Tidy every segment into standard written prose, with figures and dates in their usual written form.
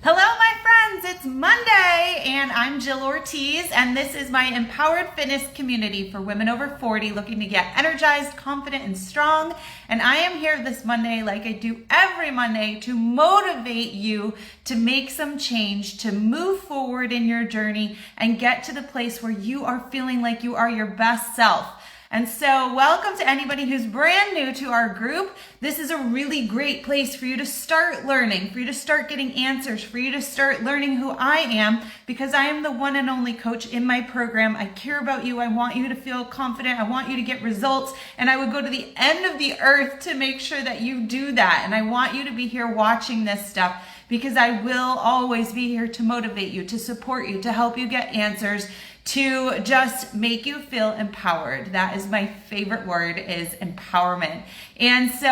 Hello, my friends. It's Monday, and I'm Jill Ortiz, and this is my empowered fitness community for women over 40 looking to get energized, confident, and strong. And I am here this Monday, like I do every Monday, to motivate you to make some change, to move forward in your journey, and get to the place where you are feeling like you are your best self. And so welcome to anybody who's brand new to our group. This is a really great place for you to start learning, for you to start getting answers, for you to start learning who I am, because I am the one and only coach in my program. I care about you. I want you to feel confident. I want you to get results. And I would go to the end of the earth to make sure that you do that. And I want you to be here watching this stuff, because I will always be here to motivate you, to support you, to help you get answers, to just make you feel empowered. That is my favorite word, is empowerment. And so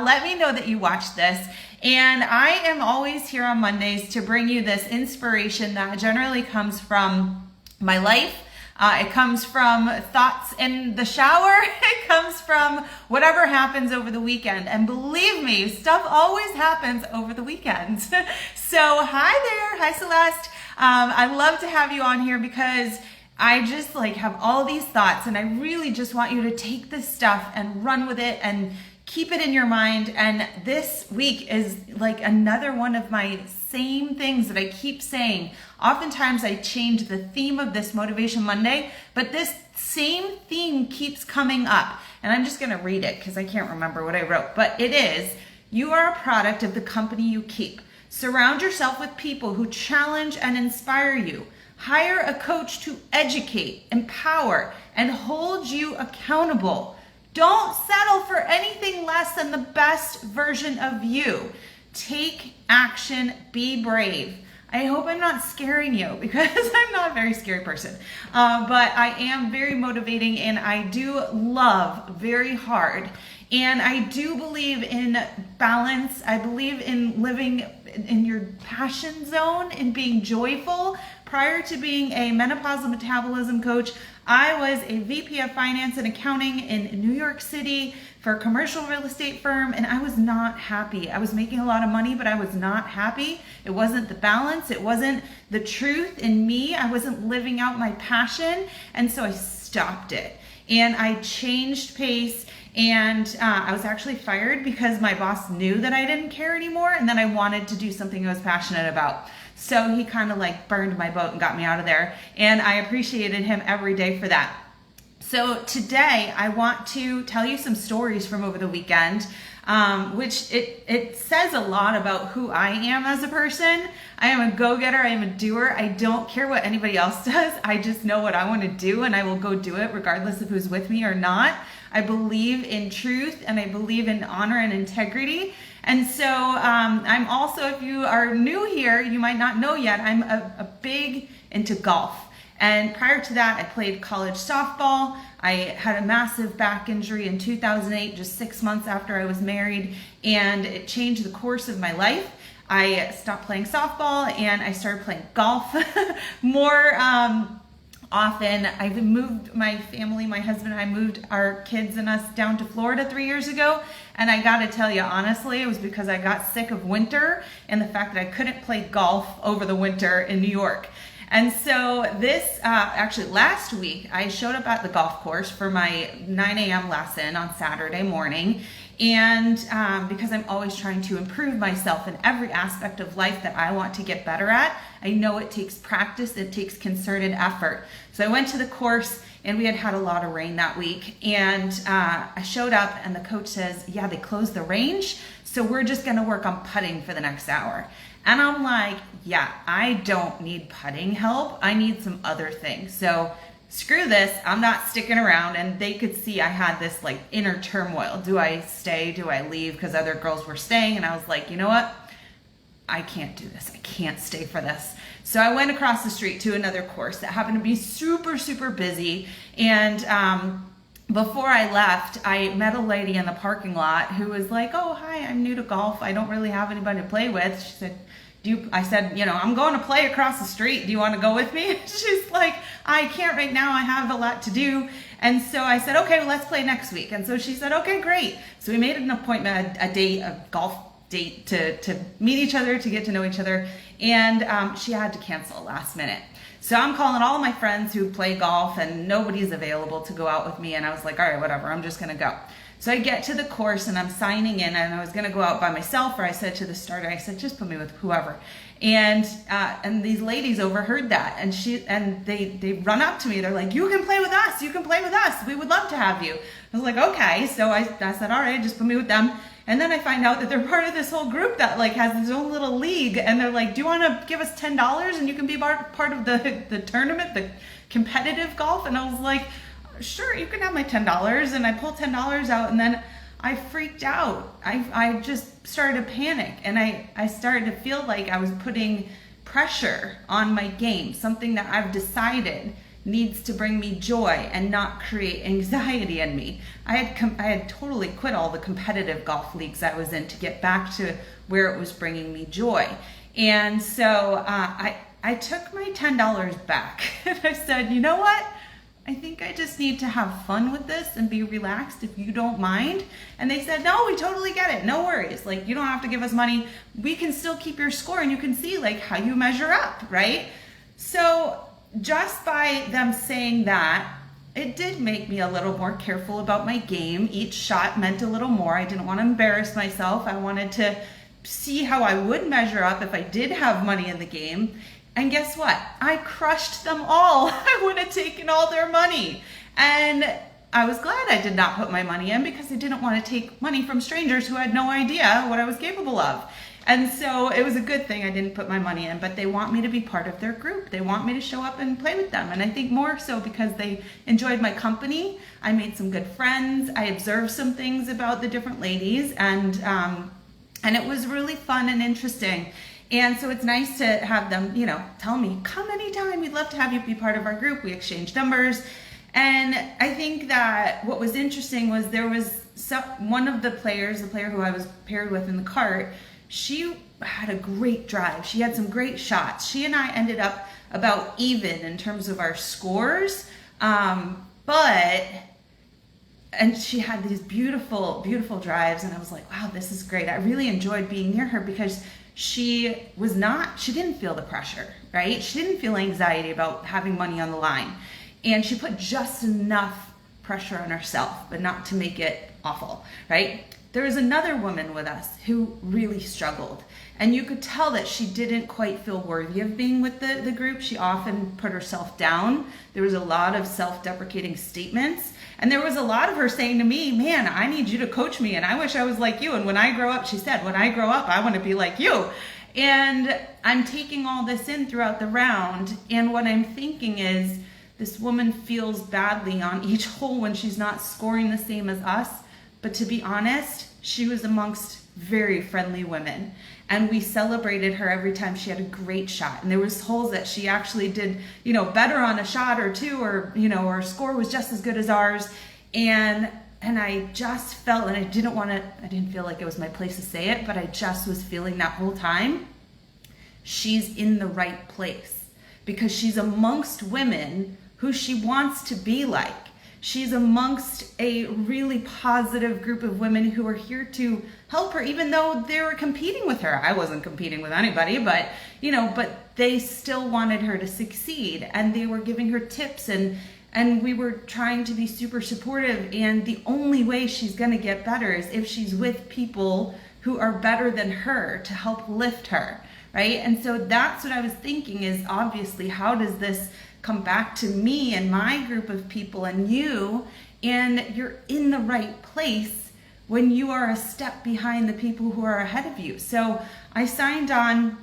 let me know that you watch this. And I am always here on Mondays to bring you this inspiration that generally comes from my life. It comes from thoughts in the shower. It comes from whatever happens over the weekend. And believe me, stuff always happens over the weekend. So hi there. Hi, Celeste. I'd love to have you on here because I just have all these thoughts, and I really just want you to take this stuff and run with it and keep it in your mind. And this week is like another one of my same things that I keep saying. Oftentimes I change the theme of this Motivation Monday, but this same theme keeps coming up. And I'm just going to read it because I can't remember what I wrote, but it is, you are a product of the company you keep. Surround yourself with people who challenge and inspire you. Hire a coach to educate, empower, and hold you accountable. Don't settle for anything less than the best version of you. Take action, be brave. I hope I'm not scaring you, because I'm not a very scary person, but I am very motivating, and I do love very hard. And I do believe in balance. I believe in living in your passion zone and being joyful. Prior to being a menopausal metabolism coach, I was a VP of finance and accounting in New York City for a commercial real estate firm, and I was not happy. I was making a lot of money, but I was not happy. It wasn't the balance. It wasn't the truth in me. I wasn't living out my passion, and so I stopped it. And I changed pace, and I was actually fired because my boss knew that I didn't care anymore, and then I wanted to do something I was passionate about. So he kind of burned my boat and got me out of there, and I appreciated him every day for that. So today I want to tell you some stories from over the weekend, which it says a lot about who I am as a person. I am a go-getter. I am a doer. I don't care what anybody else does. I just know what I want to do, and I will go do it regardless of who's with me or not. I believe in truth, and I believe in honor and integrity. And so I'm also, if you are new here, you might not know yet, I'm a big into golf. And prior to that, I played college softball. I had a massive back injury in 2008, just 6 months after I was married, and it changed the course of my life. I stopped playing softball and I started playing golf more often. I've moved my family, my husband and I moved our kids and us down to Florida 3 years ago. And I got to tell you, honestly, it was because I got sick of winter and the fact that I couldn't play golf over the winter in New York. And so this, actually last week, I showed up at the golf course for my 9 a.m. lesson on Saturday morning. And because I'm always trying to improve myself in every aspect of life that I want to get better at, I know it takes practice, it takes concerted effort. So I went to the course, and we had a lot of rain that week. And I showed up, and the coach says, yeah, they closed the range, so we're just gonna work on putting for the next hour. And I'm like, yeah, I don't need putting help. I need some other things. So screw this, I'm not sticking around. And they could see I had this inner turmoil. Do I stay? Do I leave? Because other girls were staying. And I was like, you know what? I can't do this. I can't stay for this. So I went across the street to another course that happened to be super, super busy. And before I left, I met a lady in the parking lot who was like, oh, hi, I'm new to golf. I don't really have anybody to play with. She said, I said, I'm going to play across the street. Do you want to go with me? She's like, I can't right now. I have a lot to do. And so I said, okay, well, let's play next week. And so she said, okay, great. So we made an appointment, a golf date to meet each other, to get to know each other. And she had to cancel last minute. So I'm calling all my friends who play golf and nobody's available to go out with me. And I was like, all right, whatever, I'm just gonna go. So I get to the course and I'm signing in, and I was gonna go out by myself, or I said to the starter, I said, just put me with whoever. And these ladies overheard that, and they run up to me. They're like, you can play with us. You can play with us. We would love to have you. I was like, okay. So I said, all right, just put me with them. And then I find out that they're part of this whole group that like has its own little league. And they're like, do you want to give us $10 and you can be part of the tournament, the competitive golf? And I was like, sure, you can have my $10. And I pulled $10 out, and then I freaked out. I just started to panic, and I started to feel like I was putting pressure on my game, something that I've decided needs to bring me joy and not create anxiety in me. I had totally quit all the competitive golf leagues I was in to get back to where it was bringing me joy. And so I took my $10 back and I said, you know what? I think I just need to have fun with this and be relaxed, if you don't mind. And they said, no, we totally get it. No worries. Like, you don't have to give us money. We can still keep your score, and you can see like how you measure up, right? So just by them saying that, it did make me a little more careful about my game. Each shot meant a little more. I didn't want to embarrass myself. I wanted to see how I would measure up if I did have money in the game. And guess what? I crushed them all. I would have taken all their money. And I was glad I did not put my money in, because I didn't want to take money from strangers who had no idea what I was capable of. And so it was a good thing I didn't put my money in, but they want me to be part of their group. They want me to show up and play with them. And I think more so because they enjoyed my company. I made some good friends. I observed some things about the different ladies, and it was really fun and interesting. And so it's nice to have them, tell me, come anytime. We'd love to have you be part of our group. We exchanged numbers. And I think that what was interesting was there was one of the player who I was paired with in the cart, she had a great drive. She had some great shots. She and I ended up about even in terms of our scores. And she had these beautiful, beautiful drives. And I was like, wow, this is great. I really enjoyed being near her because she didn't feel the pressure, right? She didn't feel anxiety about having money on the line. And she put just enough pressure on herself, but not to make it awful, right? There was another woman with us who really struggled. And you could tell that she didn't quite feel worthy of being with the group. She often put herself down. There was a lot of self-deprecating statements. And there was a lot of her saying to me, man, I need you to coach me. And I wish I was like you. And when I grow up, she said, when I grow up, I want to be like you. And I'm taking all this in throughout the round. And what I'm thinking is, this woman feels badly on each hole when she's not scoring the same as us. But to be honest, she was amongst very friendly women. And we celebrated her every time she had a great shot. And there was holes that she actually did, better on a shot or two, or, her score was just as good as ours. And I just felt, and I didn't feel like it was my place to say it, but I just was feeling that whole time, she's in the right place, because she's amongst women who she wants to be like. She's amongst a really positive group of women who are here to help her, even though they were competing with her. I wasn't competing with anybody, but they still wanted her to succeed, and they were giving her tips, and we were trying to be super supportive. And the only way she's gonna get better is if she's with people who are better than her to help lift her, right? And so that's what I was thinking is, obviously, how does this come back to me and my group of people and you? And you're in the right place when you are a step behind the people who are ahead of you. So I signed on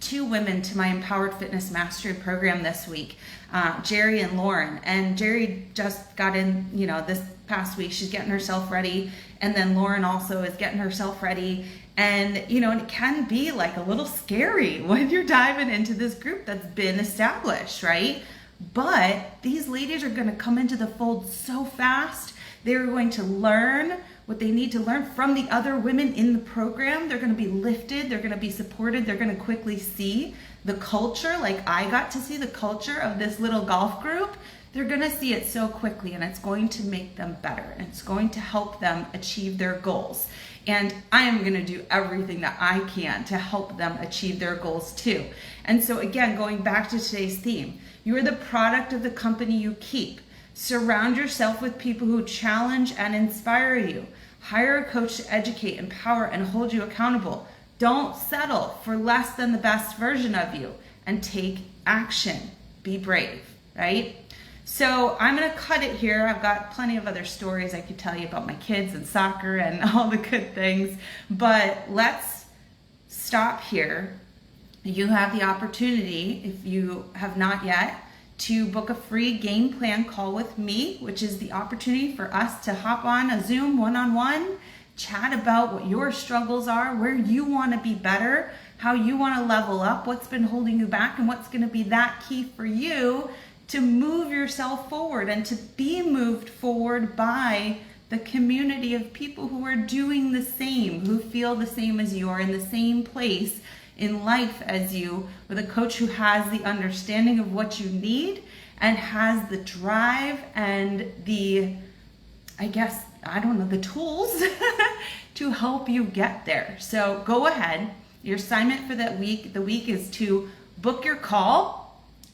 2 women to my Empowered Fitness Mastery program this week, Jerry and Lauren. And Jerry just got in, this past week. She's getting herself ready. And then Lauren also is getting herself ready. And, and it can be like a little scary when you're diving into this group that's been established, right? But these ladies are going to come into the fold so fast. They're going to learn what they need to learn from the other women in the program. They're going to be lifted. They're going to be supported. They're going to quickly see the culture, like I got to see the culture of this little golf group. They're going to see it so quickly, and it's going to make them better, and it's going to help them achieve their goals. And I am going to do everything that I can to help them achieve their goals too. And so again, going back to today's theme, you are the product of the company you keep. Surround yourself with people who challenge and inspire you. Hire a coach to educate, empower, and hold you accountable. Don't settle for less than the best version of you, and take action. Be brave, right? So I'm going to cut it here. I've got plenty of other stories I could tell you about my kids and soccer and all the good things, but let's stop here. You have the opportunity, if you have not yet, to book a free game plan call with me, which is the opportunity for us to hop on a Zoom one-on-one, chat about what your struggles are, where you want to be better, how you want to level up, what's been holding you back, and what's going to be that key for you to move yourself forward and to be moved forward by the community of people who are doing the same, who feel the same as you, are in the same place in life as you, with a coach who has the understanding of what you need and has the drive and the, the tools to help you get there. So go ahead. Your assignment for the week is to book your call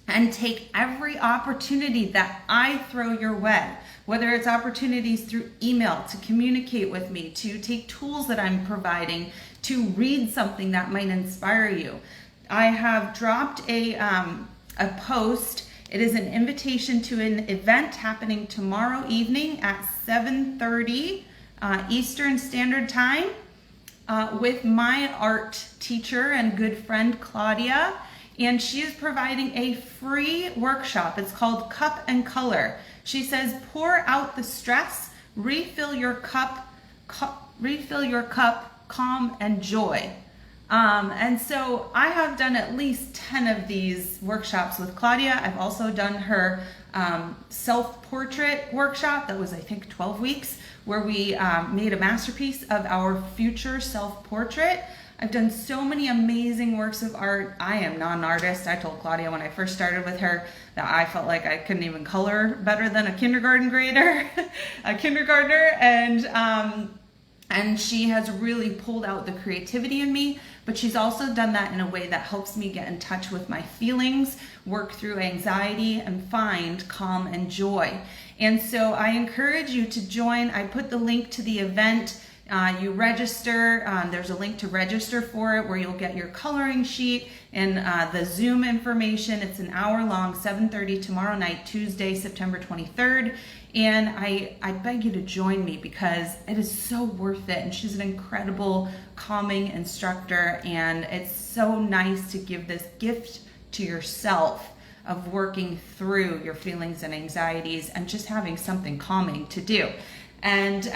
and take every opportunity that I throw your way, whether it's opportunities through email to communicate with me, to take tools that I'm providing, to read something that might inspire you. I have dropped a post. It is an invitation to an event happening tomorrow evening at 7:30 Eastern Standard Time with my art teacher and good friend Claudia. And she is providing a free workshop. It's called Cup and Color. She says, pour out the stress, refill your cup, calm and joy. And so I have done at least 10 of these workshops with Claudia. I've also done her self-portrait workshop that was, I think, 12 weeks, where we made a masterpiece of our future self-portrait. I've done so many amazing works of art. I am not an artist. I told Claudia when I first started with her that I felt like I couldn't even color better than a kindergartner, and she has really pulled out the creativity in me, but she's also done that in a way that helps me get in touch with my feelings, work through anxiety, and find calm and joy. And so I encourage you to join. I put the link to the event. You register. There's a link to register for it where you'll get your coloring sheet and the Zoom information. It's an hour long, 7:30 tomorrow night, Tuesday, September 23rd. And I beg you to join me because it is so worth it. And she's an incredible calming instructor. And it's so nice to give this gift to yourself of working through your feelings and anxieties and just having something calming to do. And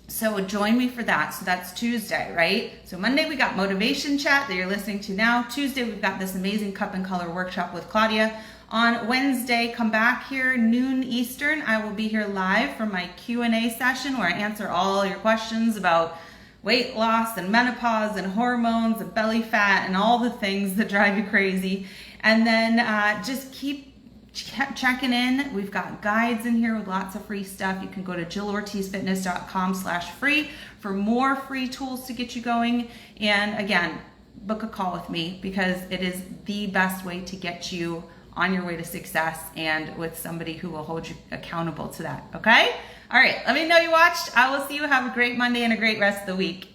so join me for that. So that's Tuesday, right? So Monday we got motivation chat that you're listening to now. Tuesday we've got this amazing Cup and Color workshop with Claudia. On Wednesday, come back here, noon Eastern. I will be here live for my Q&A session where I answer all your questions about weight loss and menopause and hormones and belly fat and all the things that drive you crazy. And then just keep checking in. We've got guides in here with lots of free stuff. You can go to jillortizfitness.com/free for more free tools to get you going. And again, book a call with me because it is the best way to get you on your way to success and with somebody who will hold you accountable to that. Okay? All right. Let me know you watched. I will see you. Have a great Monday and a great rest of the week.